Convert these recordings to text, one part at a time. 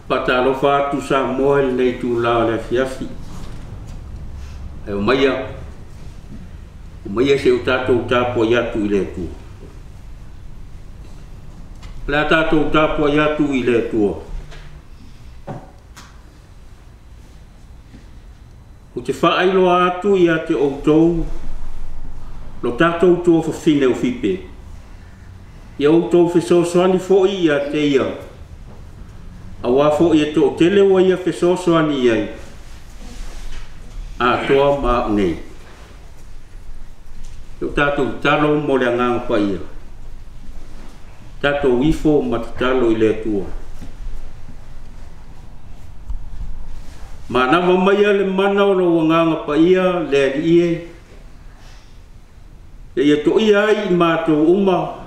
patalofa tu Samoa le tu la le Afiafi e o maia se o tatou Tapuaiga atu i le tua la tatou Tapuaiga atu i le tua o te whaailoa atu i a te outou lo tatou tua whawhine o whipe i outou whesosoani fo'i i a te ia a wafo i e tō tele wa ia whesosoani iai a toa maa nei o tatou talo mo le anganga pa ia tatou ifo matatalo i le tua ma nawa mai le mana o lo anganga pa ia le ie e ia to ia i mātou uma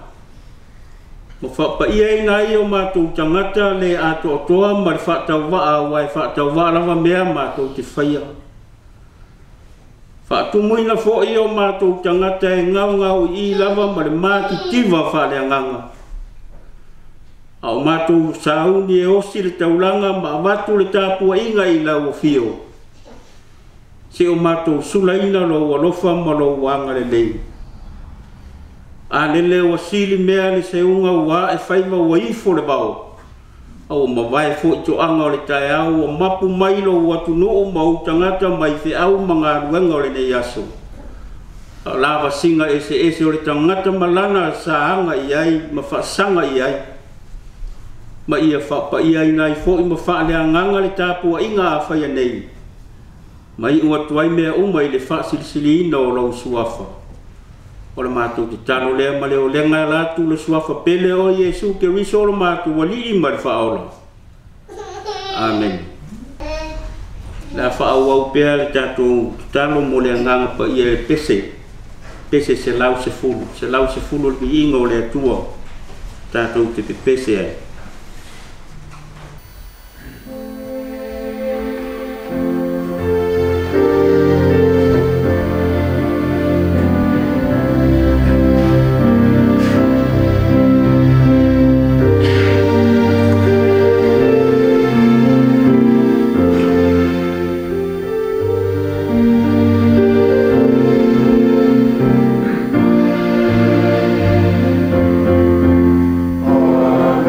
mo fa pa ia ina i o mātou tangata le ato toa ma le whaatau waa wai whaatau waa lava mea mātou te whaia whaatumuina fo i o mātou tangata e ngau i lava ma le māti tiva whaale anganga a o mātou sauni e osi le taulanga ma watu le Tapuaiga i lau o fio se o mātou sulaina lo walofa ma lo wanga le lei a lele wa sili mea le se unga ua e whaiva ua ifo le bao au ma vai fo i toanga o le tae au o mapu mailo ua tunu o mau tangata mai fe au mga ruenga o le nei aso a lava singa ese o le tangata malana sa anga i ai ma whaasanga i ai ma ia whapa i ai nai fo i ma wha le anganga le Tapuaiga a whaia nei ma i ua tuai mea uma i le wha silisili ina o lau suafa o le mātou te tano lea ma leo lenga latu le suafa pele o Yesu ke riso o le mātou wali i ma le whaola. Amen. La whaau pēa le tātou tano mo le anganga pa ia le pese se lau se fulu le inga o le atua tātou te pese ai.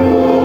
Oh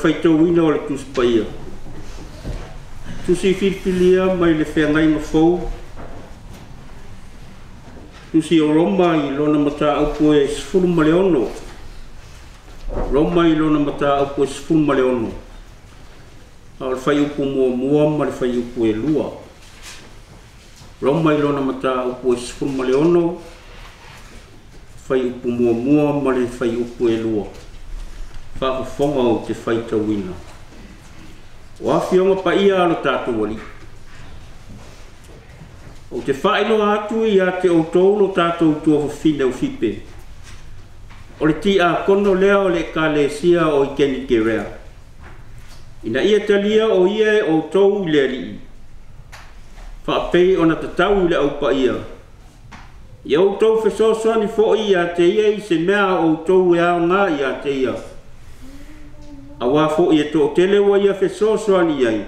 whaitauina o le Tupa'i. Tusi filifilia mai le whengai mawhau. Tusi o Roma I lona mata aupu e 10 maleono. Roma I lona mata aupu e 10 maleono. A le whai upu mua ma le whai upu e lua. Roma I lona mata aupu e 10 maleono. Whai upu mua ma le whai upu e lua. Whaafonga o te whaitauina. O awhionga pa ia alo tātou wali. O te whaino atu I a te outou no tātou tua whine o whipe. O le ti a kono lea o le kālesia o I keni ke rea. Ina ia talia o ia e outou I le rii. Whaapei o na tatau le au pa ia. I outou whesosoani fo I a te ia I se mea outou e ao ngā I a te ia. A wafo I e to tele wa ia whesosoani ai.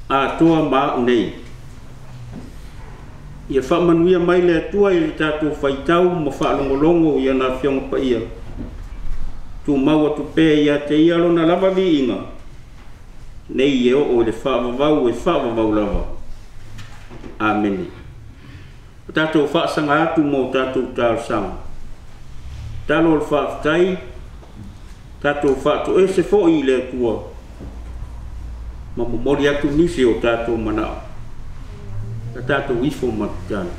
A toa maa nei. Ia whaamanuia mai le atua I le tātou whaitau ma whaalongolongo I ana whionga pa ia. Tu maua tu pē I a te ia lona lava vi inga. Nei e o le whaavavau e whaavavau lava. Amen. Tātou whaasanga atu mo tātou tāusanga. Talo le whaafitai. Tātou whaatu e se fo I le atua. Ma mori atu nisi o tātou manao. Tātou ifo matutana.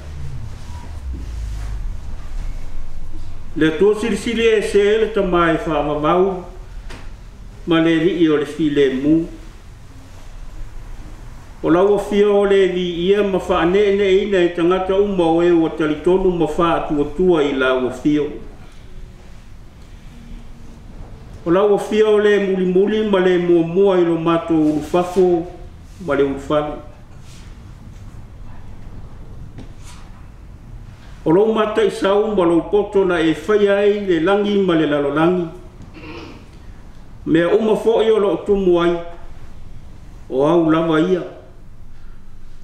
Le atua sirisiri e se ele tamai whaamavau. Ma le rii o le file mu. O lau fia o le vi ia ma whaane ne ina e tangata uma o e o talitonu ma whaatu atua I lau fia. O lau fia o le muli ma le mua I lo mato urufafo ma le urufani. O lau mata I sau ma lau poto na e whai ai le langi ma le lalolangi. Mea uma fo I o lo tumu ai. O au lava ia.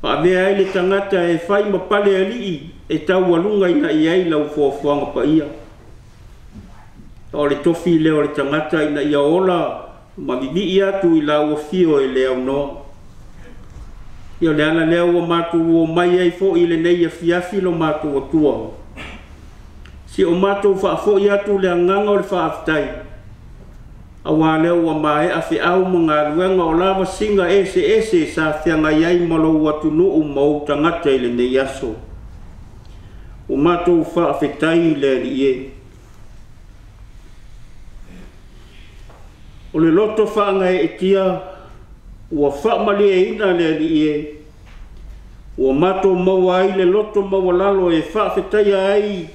Pa mea ai le tangata e whai ma pale alii e tau walunga ina I ai lau fuafuanga pa ia. O le tofi leo le tangata ina ia ola ma bibi atu I lau fio e Leauanae. Ia le ana leo o matu o mai ai fo I le nei Afiafi lo matu o tua. Si o matu whaafo I atu le anganga o le whaafitai. Awa leo o mai afi au mga luenga o lava singa ese sa whianga iai malo watu nuu mau tangata I le nei aso. O matu whaafitai le li e. O le loto whaanga e tia, ua whaamali e ina le ali e. Ua mato maua ai le loto maua lalo e whaafetai ai,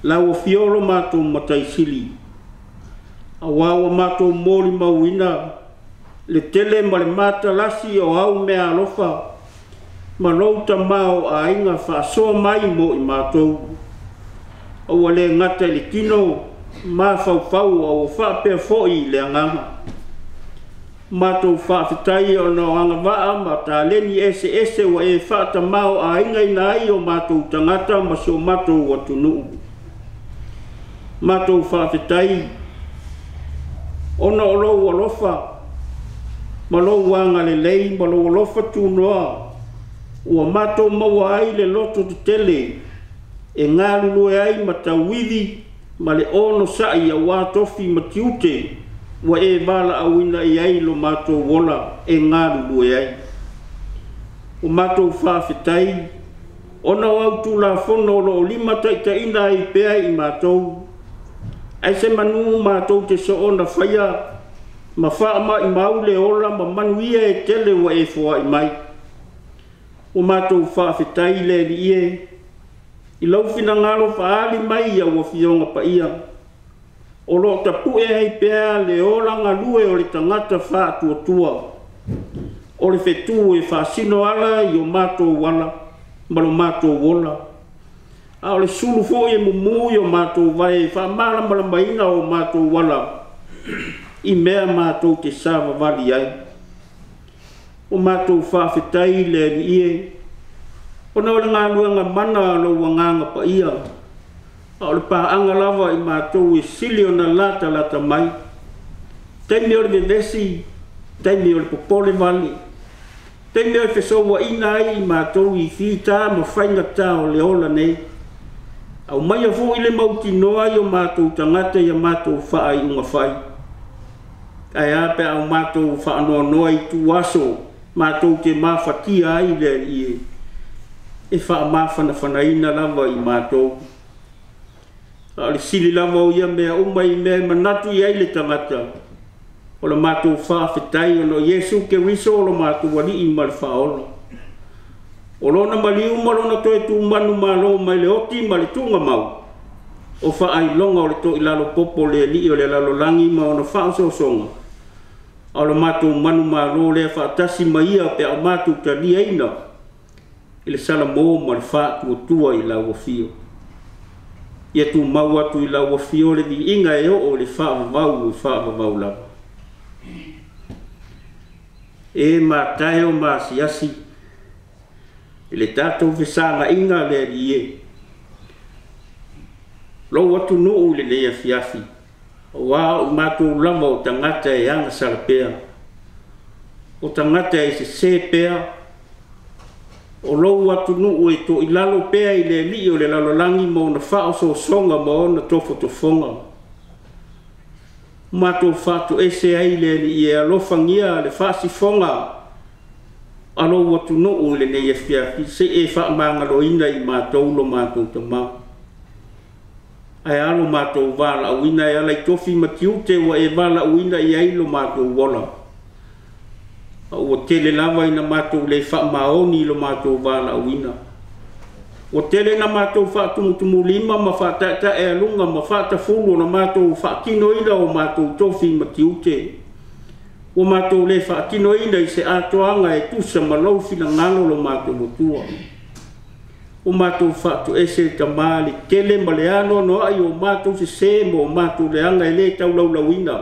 la ua fiolo mato matai sili. A wawa mato mori mauina, le tele ma le mata lasi o au mea alofa, ma louta mao a inga whaasoa mai mo I matou. O wale ngata le kino, ma fau o whaapea foi le anganga. Matou whaafitai o no anga waa ma ta leni ese wa e whaata mao a inga ina ai o matou tangata ma so matou watu nuu. Matou whaafitai ona o lou alofa ma lou wanga le lei ma lou alofa tu noa ua matou maua ai le loto te tele e ngā lulu e ai ma tauivi ma le ono sai a watofi ma tiute wa e vala awina I ai lo matou wola e ngā lulu e ai. O matou whawhitai, ona au tu la fono lo lima taita ina I pea I matou. Ai se manu matou te so ona whaia, ma whaama I maule ola ma manuia e tele wa e fua I mai. O matou whawhitai le li e, I lau whina ngalo whaali mai ia ua whionga pa ia. O lo tapu e hei pēa le ola ngā lue o le tangata whātua tua. O le whetu e whāsino ala I o mātou wala, ma lo mātou wola. A o le sulu fo e mumu I o mātou vai, whamara malamaina o mātou wala. I mea mātou te sāwa wali ai. O mātou whawhetai le ni ie. O na ngā luenga mana lo wanganga pa ia. A o le pāanga lava I mātou e sili o na lata mai. taimi o le vevesi, taimi o le popole vali, taimi o le fesoua ina ai I mātou I whita ma whaingata o le ola nei. Au mai a fu I le mauti noa I o mātou tangata I a mātou wha I unga whai. Ai ape au mātou wha anoa noa I tu aso, mātou te mawhatia ai le I e wha mawhana whanaina lava I mātou. A le sili lava o ia mea umai mea manatu I ai le tangata. O le mātou wha whetai o no Yesu ke riso o le mātou wali I ma le whaola. O lona maliu ma lona toe tu manu malo mai le oti ma le tunga mau. O wha ai longa o le to I lalo popo le li o le lalo langi ma o na wha o songa. O le mātou manu malo le wha atasi ma ia pe au mātou ta li eina. I le sala mō ma le wha tua I lau wafio. Ia tu mau atu I lau wafio le vi inga e o le wha vavau I wha vavau lava. E mātai o māsiasi. I le tātou whesanga inga le rie. Lau atu nuu le lea Afiafi. O wā o mātou lava o tangata e anga sarapea. O tangata e se pea. O lau atu nuu e to I lalo pea I le li o le lalo langi mo na wha o so songa mo na tofo tofonga. Mātou whātu ese ai le li e alofangia le whasi fonga. Alo watu nuu le ne Afiafi se e wha mangalo ina I mātou lo mātou te mau. Ai alo mātou wala uina e ala I tofi matiute wa e wala uina I ailo mātou wala. O tele lava ina mātou le wha maoni lo mātou wala uina. O tele na mātou wha tumutumu lima ma wha ta e alunga ma wha ta fulu na mātou wha kino ina o mātou tofi matiute. O mātou le wha kino ina I se atoanga e tusa malau fina ngalo lo mātou motua. O mātou wha tu ese ta maali tele ma le ano no ai o mātou se mo mātou le anga e le tau lau lauina.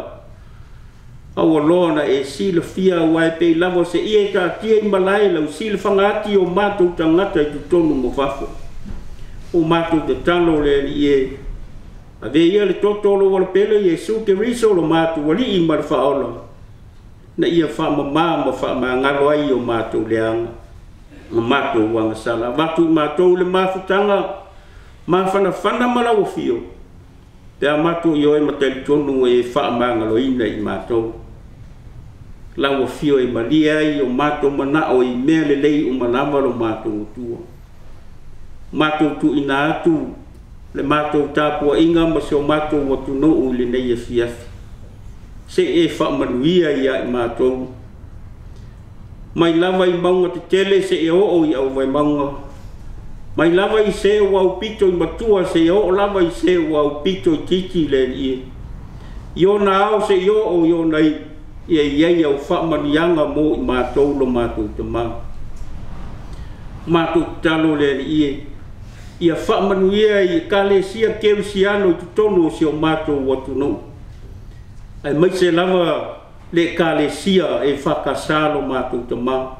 Au alona e sila fia wai pe lavo se ie ka tia I malai lau sila whangati o mātou tangata I tutonu mo whafo. O mātou te talo le li e. A ve ia le totolo wala pele Yesu ke riso lo mātou wali I mara whaola. Na ia wha ma wha ngalo ai o mātou le anga. Ma mātou wanga sala. Mātou mātou le mafutanga. Mawhana malawa fio. Pea mātou I oe matali tonu e wha ngalo ina I mātou. Lawa fio e malia I o mātou mana o I mea le lei o manawa lo mātou utua. Mātou tu ina atu le mātou Tapuaiga ma se o mātou watu nou le nei Afiafi. Se e whaamanuia ia I mātou. Mai lava I maunga te tele se e o I au vai maunga. Mai lava I se o au pito I matua se e o lava I se o au pito I titi le ie. Io na au se o io nei ia ia au whaamanianga mo I mātou lo mātou te mau. Mātou talo le ie. Ia whaamanuia I kalesia keusiano I tutono se o mātou watu nou. Ai mai se lava le kalesia e whakasalo mātou te mau.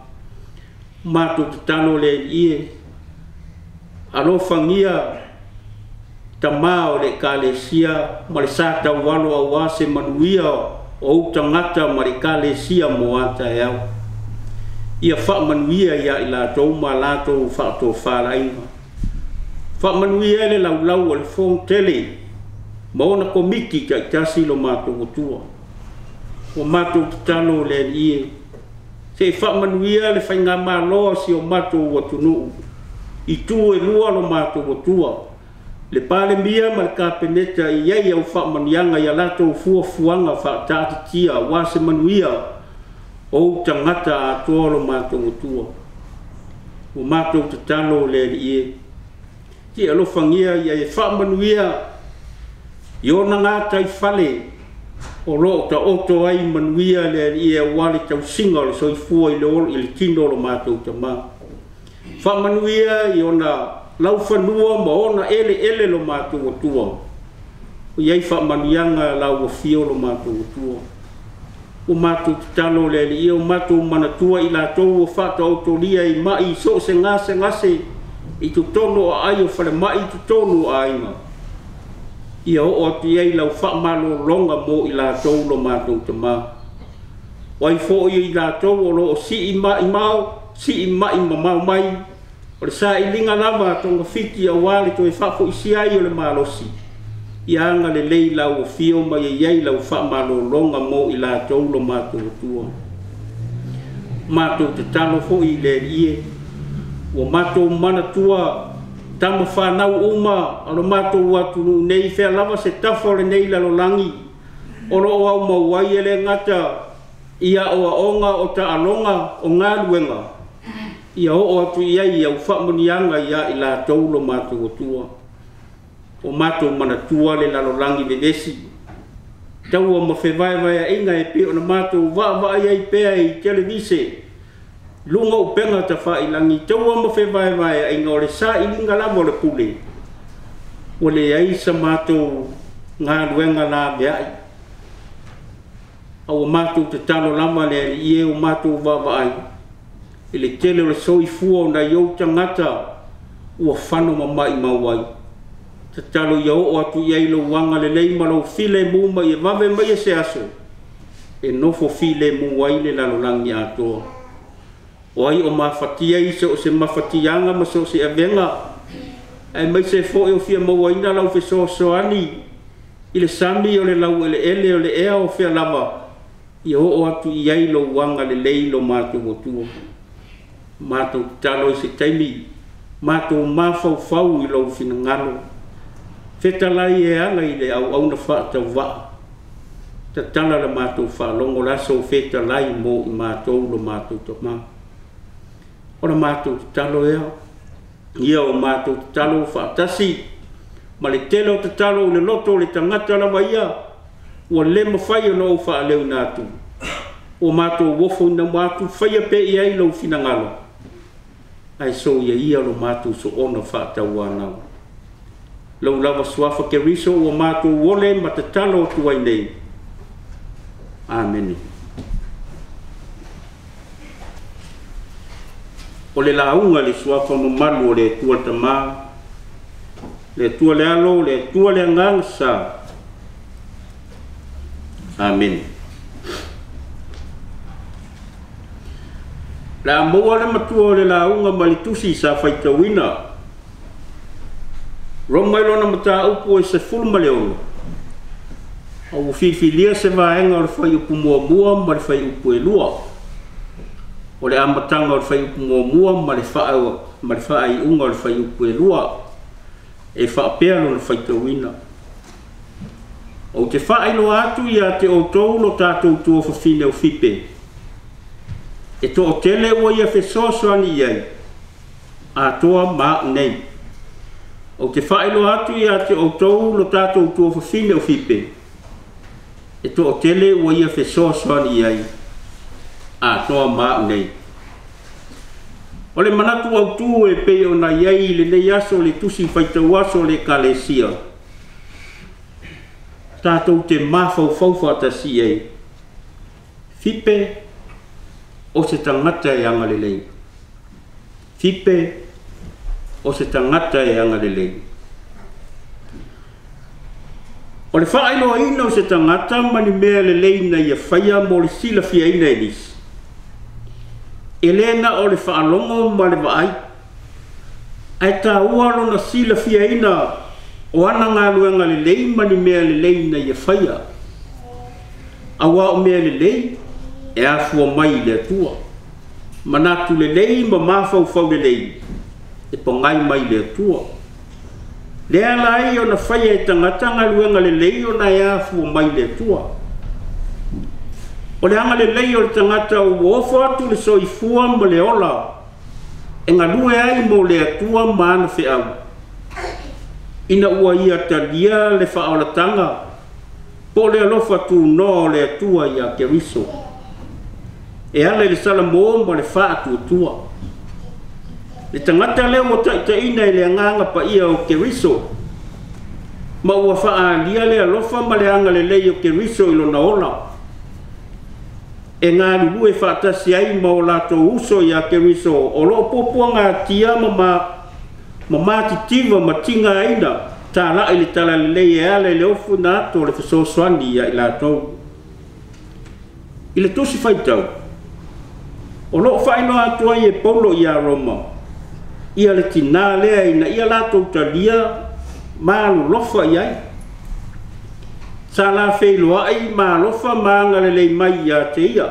Mātou te talo le ie. Alofangia ta mau le kalesia ma le sata walo a wase manuia o tangata ma le kalesia mo ata e au. Ia whaamanuia ia I lātou ma lātou whaatou whālainga. Whaamanuia le lau o le fong tele ma ona komiti ka tasi lo mātou otua. O mātou talo le ie. Se whaamanuia le whainga māloa si o mātou watunu. I tu e lua lo mātou otua. Le pale mia ma le kāpeneta I iei au whaamanianga ia lātou fuanga whaatatitia wase manuia o tangata atoa lo mātou otua. O mātou talo le ie. Ki alofangia ia e whaamanuia I ona ngātai whale o lo ta oto ai manuia le ia wale tau singa le soifua I le kino lo mātou ta mā. Whamanuia I ona lau whanua ma ona ele lo mātou atua. O iei whamanuianga lau o fio lo mātou atua. O mātou talo le ia o mātou manatua I lātou o whata autoria I mai so se ngase I tu tono a ai o whale mai tu tono a inga. ia o atu iai lau whaamalolonga mo i lātou lo mātou te mā. Wai fo i lātou o lo si i mai mau, si i mai mamau mai, o le sa i linga lava tonga fiti a wale to e whako isi ai o le malosi. Ia anga le lei lau o fio mai e iai lau whaamalolonga mo i lātou lo mātou tua. Mātou te talo fo i le ie, o mātou mana tua, tama whanau uma, alo mātou watu nei whea lava se tafo le nei lalo langi, oro o au mauai ele ngata, ia o aonga o ta alonga o ngā luenga, ia o atu iai au whamunianga ia i la taulo mātou o tua, o mātou mana tua le lalo langi le desi, tau o mawhewai vai a inga e pe o na mātou waa iai pea i televise, lunga upenga ta whai langi, tau o mawhewai vai a inga o le sa i linga lamo le pule, o le ai sa mātou ngā luenga la beai, au mātou te talo lama le ie o mātou wawai, i le tele o le soifua o na iau tangata ua whano mamai mauai. Te talo iau o atu iai lo wanga le leima lo file muma i wawe mai se aso, e nofo file muai le lalolangi atoa. O ai o mawhatia i o se mawhatianga ma so se avenga, ai mai se fo e o fia mauaina lau fe soani, i le sami o le lau ele o le ea o fia lava, i o atu iai lo wanga le leilo mātou o tua. Mātou talo i se taimi, mātou mawhau i lau fina ngalo. Whetalai e ala i le au na whaatau waa. Ta tala la mātou whaalongo laso whetalai mo i mātou lo mātou to mā. Ora mātou talo ea, ia o mātou talo whaatasi, ma le telo te talo le loto le tangata lawa ia, ua le mawhai o nou whaaleu nātu. O mātou wofo na mātou whaia pe i ai lau fina ngalo. Ai so ia lo mātou so ona whaatau anau. Lau lawa suafa ke riso o mātou wole ma te talo tuai nei. Amen. O le launga le suafa mamalu o le tua tamā, le tua le alo, le tua le angangsa. Amen. La moa le matua le launga malitusi sa whaitawina. Romai lona mata upu e se fulma leono. Au whiwhilia se vaenga o le whai upu mua ma le whai upu e lua. O le amatanga o le whai upu mua ma le whai unga o le whai upu e lua. E whaapea lo le whaitawina. O te whaelo atu ia te o tau lo tātou tua whawhine o whipe. E to o tele ua ia whesosoani iai. A toa maa nei. O te whaelo atu ia te o tau lo tātou tua whawhine o whipe. E to o tele ua ia whesosoani iai. A toa maa nei. O le manatu au tū e pe o na iai le nei aso le tusi whaitau aso le kalesia. Tātou te mawhau whauwhatasi ei. Whipe o se tangata e anga lelei. Whipe o se tangata e anga lelei. O le whaelo ina o se tangata mani mea lelei na ia whaia mo le sila fia ina enis. Elena o le whaalongo ma le vaai. Ai tā ualo na sila fia ina o ana ngā luenga lelei mani mea lelei na ia whaia. Awa o mea lelei e afua mai le atua. Manatu lelei ma mawhau lelei e pangai mai le atua. Lea lai o na whaia e tangata ngā luenga lelei o na e afua mai le atua. O le anga lelei o le tangata o ofo atu le soifua ma le ola. E ngā lue ai mo le atua ma ana whiau. Ina ua ia talia le whaolatanga, po le alofa tu no le atua ia keriso. E ale le salamo ma le wha atu atua. Le tangata leo mo taitaina i le anganga pa ia o keriso. Ma ua wha lia le alofa ma le anga le lei o keriso ilo na ola. E ngā lulu e whaatasi ai ma o lato uso ia keriso o lo popua ngā tia ma matitiwa ma tinga aina tala ile tala le ale le ofu na to le so swani ya ila to ile to si faitau o lo fa ino atu ai e polo ia Roma ia le tina le ina ia la to talia malu lofa ia sala fe lo ai ma lofa manga le mai ia te ia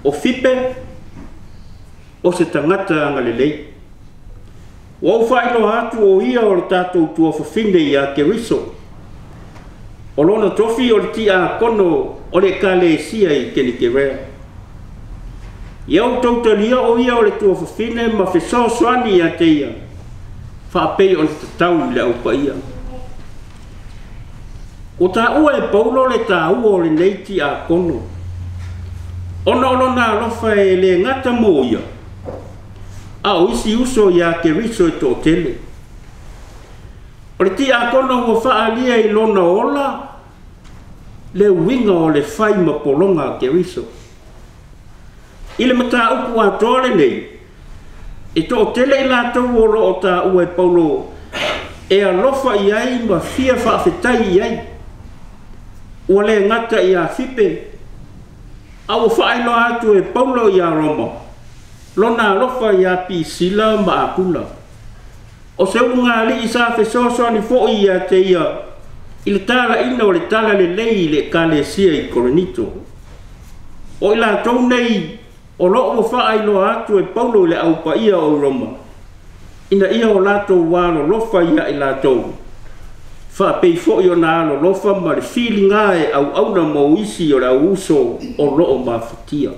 o fipe o se tangata ngale lei o fai no atu o ia o tatou tua fafine ia ke riso o lona tofi o le tia kono o le kalesia i ke ni ke rea ia o tautalia o ia o le tua fafine ma feso swani ia te ia whaapei o le tatau le au pa ia o ta ua e paulo le ta ua o le nei tia kono ona olona alofa e le ngata mo ia a isi uso ia ke riso e tō tele o le tia kono ua whaalia i lona ola le winga o le whai ma polonga ke riso i le mata upu a tōle nei e tō tele i lātou o lo o tā ua e paulo e alofa i ai ma fia whaafetai i ai ua le ngata i a fipe au whaelo atu e paulo i a Roma lona alofa i a pisila ma a kula o se unga li i sa fesoso ni fo i a te ia i le tala ina o le tala le lei le kalesia i Korinito o i la tau nei o loo mo whaelo atu e paulo le au pa ia o Roma ina ia o lato wano lofa ia i la tau fa pei fo yo na lo lofa ma le feeling ai au na mo isi o la uso o lo ma fatia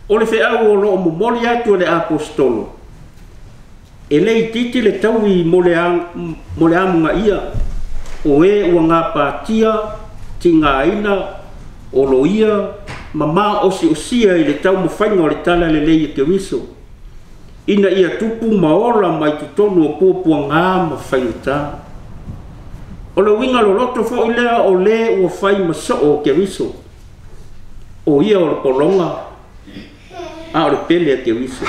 o le fe au o lo mo moli atu le apostolo e le titi le taui mo le amunga ia o e ua ngā pātia tinga ina o lo ia mama osi osia i le tau mo whainga o le tala le leia ke riso ina ia tupu maola mai te tonu o pōpua ngā ma whainata. O le winga lo loto fo i lea o le ua whai ma so o ke riso. O ia o le polonga, a o le pele a ke riso.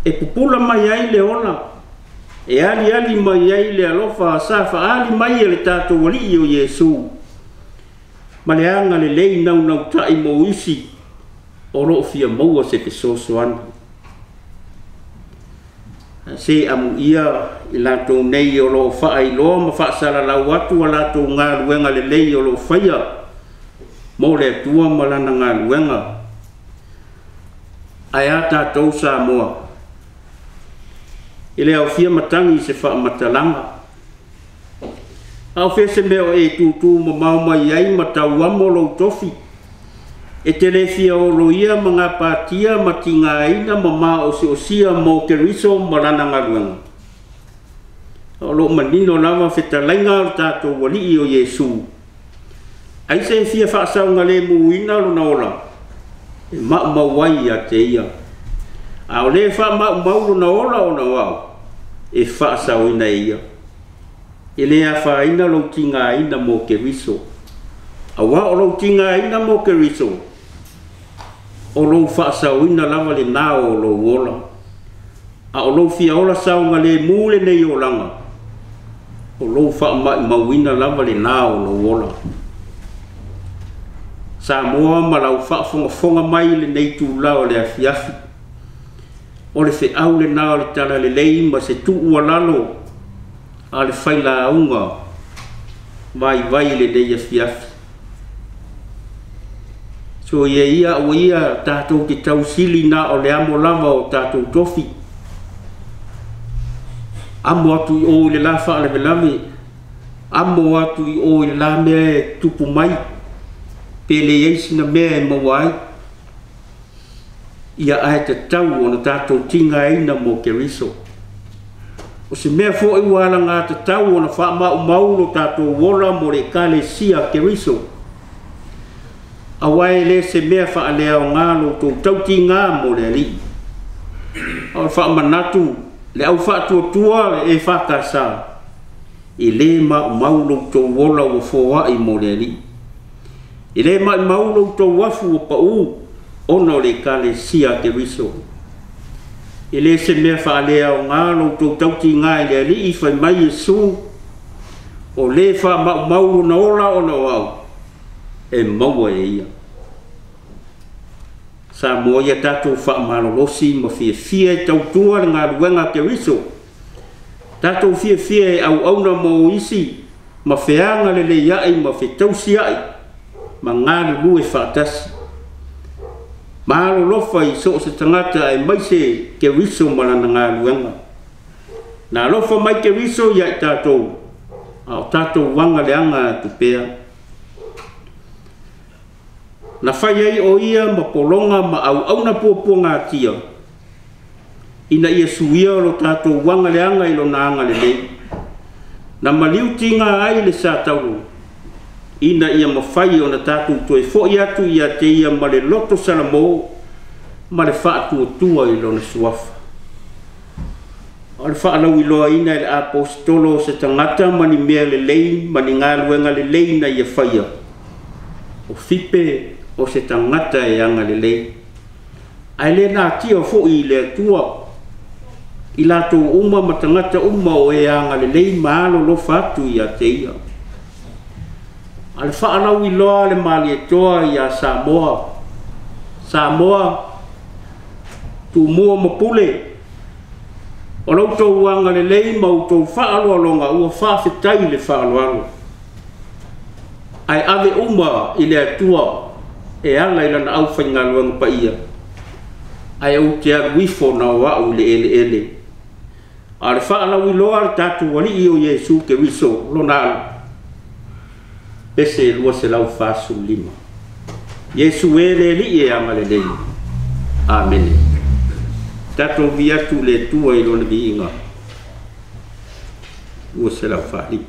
E pupula mai ai le ona, e ali mai ai le alofa asafa, ali mai le tato wali i o Yesu. Ma le anga le lei nau tai mo isi, o ro fia maua se ke soso ana. Se amu ia i lato nei o lo whaai loa ma whaasara lau atu a lato ngā luenga le lei o lo whaia mo le atua malana ngā luenga ai a tātou Samoa i le au fia matangi se wha matalanga au fia se meo e tūtū ma mauma i ai ma tau amo lo tofi e te le fia o lo ia ma ngā pātia ma ti ngā ina ma mā o se o sia mo ke riso malana ngā luenga o lo manino lava feta lainga o tātou wali i o Yesu ai se fia whaasau ngā le muina lo na ola e mawai a te ia a o le wha mau na ola o na wau e whaasau ina ia e le a wha ina lo ti ngā ina mo ke riso a wa o lo ti ngā ina mo ke riso o lo whaasau ina lava le nā o lo wola a o lo fia ola sau ngā le mule nei o langa o lo wha mawina lava le nā o lo wola Samoa ma lau whaafonga mai le nei tū lao le Afiafi o le whi au le nā o le tala le lei ma se tū ua lalo a le whaila aunga vai le nei Afiafi so ia o ia tātou ki tau sili nā o le amo lava o tātou tofi amo atu i o le la wha le velame amo atu i o le la mea tupu mai pele eisi na mea e mawai ia ae te tau o na tātou tinga eina mo ke riso o se mea fo i wala ngā te tau o na wha mau no tātou wola mo le kale sia ke riso awai le se mea wha alea o ngā lo tau ti ngā mo le ali o wha manatu le au wha tua e whakasa i le mau lo tau wola o fōa i mo le ali i le mau lo tau wafu o pa u ono le kale sia ke riso ele se mea whaalea o ngā loutou tauti ngā i lea li I whai mai Iesu o le wha mau na ola o na wau e maua e ia sa moa ia tātou wha malolosi ma fia e tautua ngā ruenga ke riso tātou fia e au auna mo isi ma whianga le iai ma tausi ai ma ngā lulu e whaatasi Mahalo lofa I so se tangata e mai se ke riso malana ngā ruenga. Nā lofa mai ke riso ia I tātou. Ao tātou wanga leanga tupea. Na whai ei o ia ma polonga ma au na pōpua ngā tia. Ina ia suia lo tātou wanga leanga I lo naanga le lei. Na maliu tinga ai le sa tauru. Ina ia mawhai o na tātou toe fōi atu ia te ia ma le loto salamo ma le whaatua tua I lona suafa. O le whaalau I loa ina le apostolo se tangata mani mea le lei, mani ngā luenga le lei na ia whaia. O whipe o se tangata e anga le lei. Ai le nā tia fōi le atua I lātou uma ma tangata uma o e anga le lei maalo lo whātu ia te ia. Ale whaalau I loa le mali e toa I a Samoa. Samoa, tu mua mapule. O lautou wanga le lei mautou whaaloalonga ua whaafetai le whaaloalo. Ai ave uma I le atua e ala I lana au whainga luanga pa ia. Ai au te aruifo na wau le ele. Ale whaalau I loa le tātu wali I o Iesu ke riso lona alu. Pese lua se lau fasu lima. Yesu ele li e ama le lei. Amen. Tato viatu le tua I lona vi inga. Lua se lau fa lima.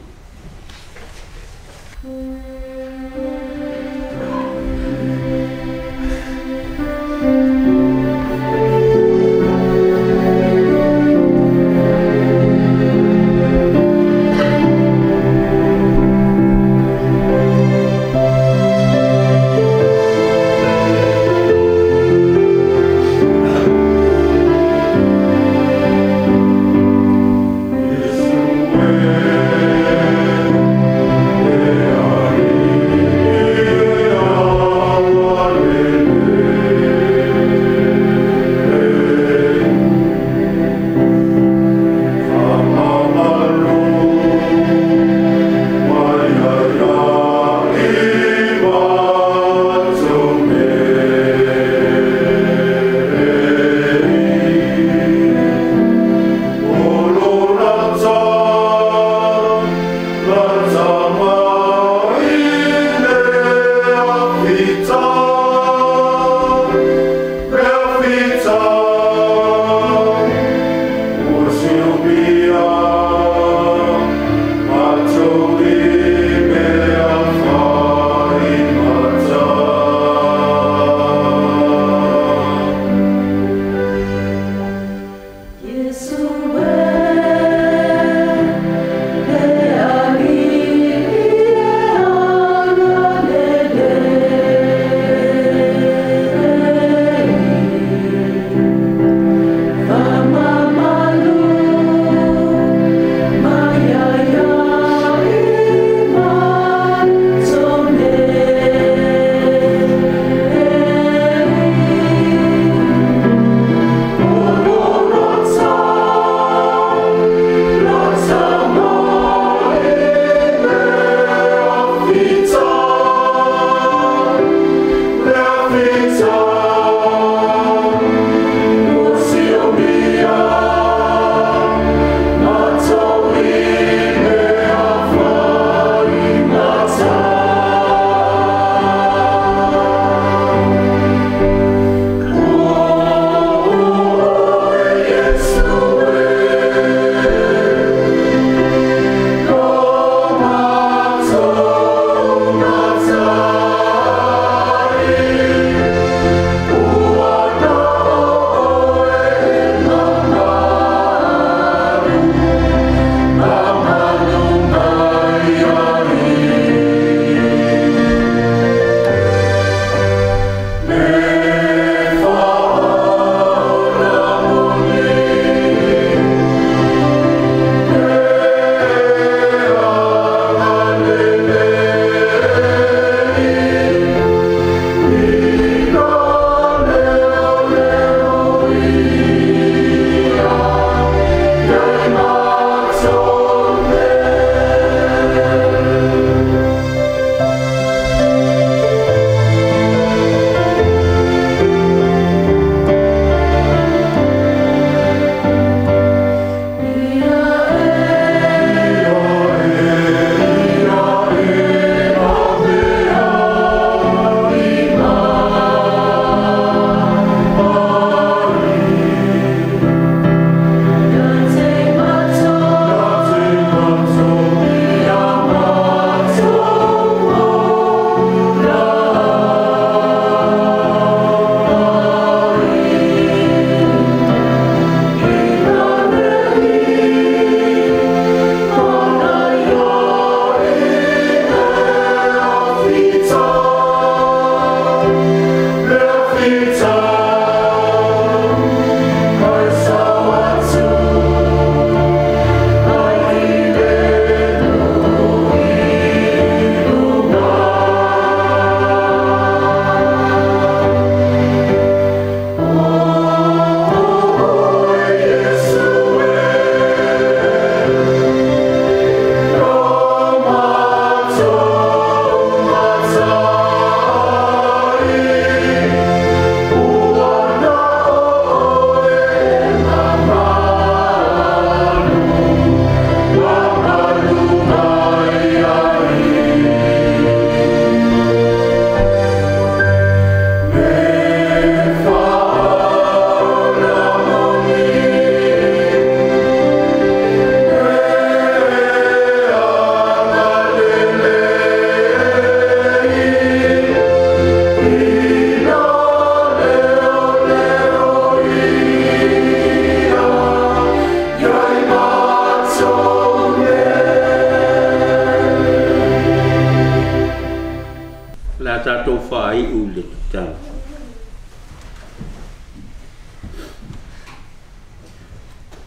ule tana.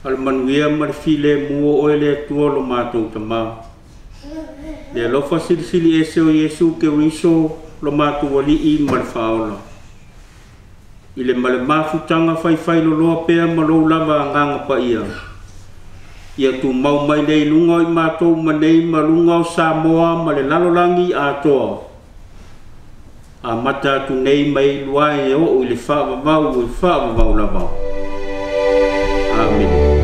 Al manuia marfile mua oele tua lo mātou tamā. Le alofa silisili ese o Yesu ke riso lo mātou wali I marfaola. Ile male mafutanga fai lo loa pea malo lava nganga pa ia. Ia tu mau mai nei lunga I mātou manei malunga o Samoa male lalolangi atoa. A mata tu nei mai luai e o ile whaavavau lava. Amen.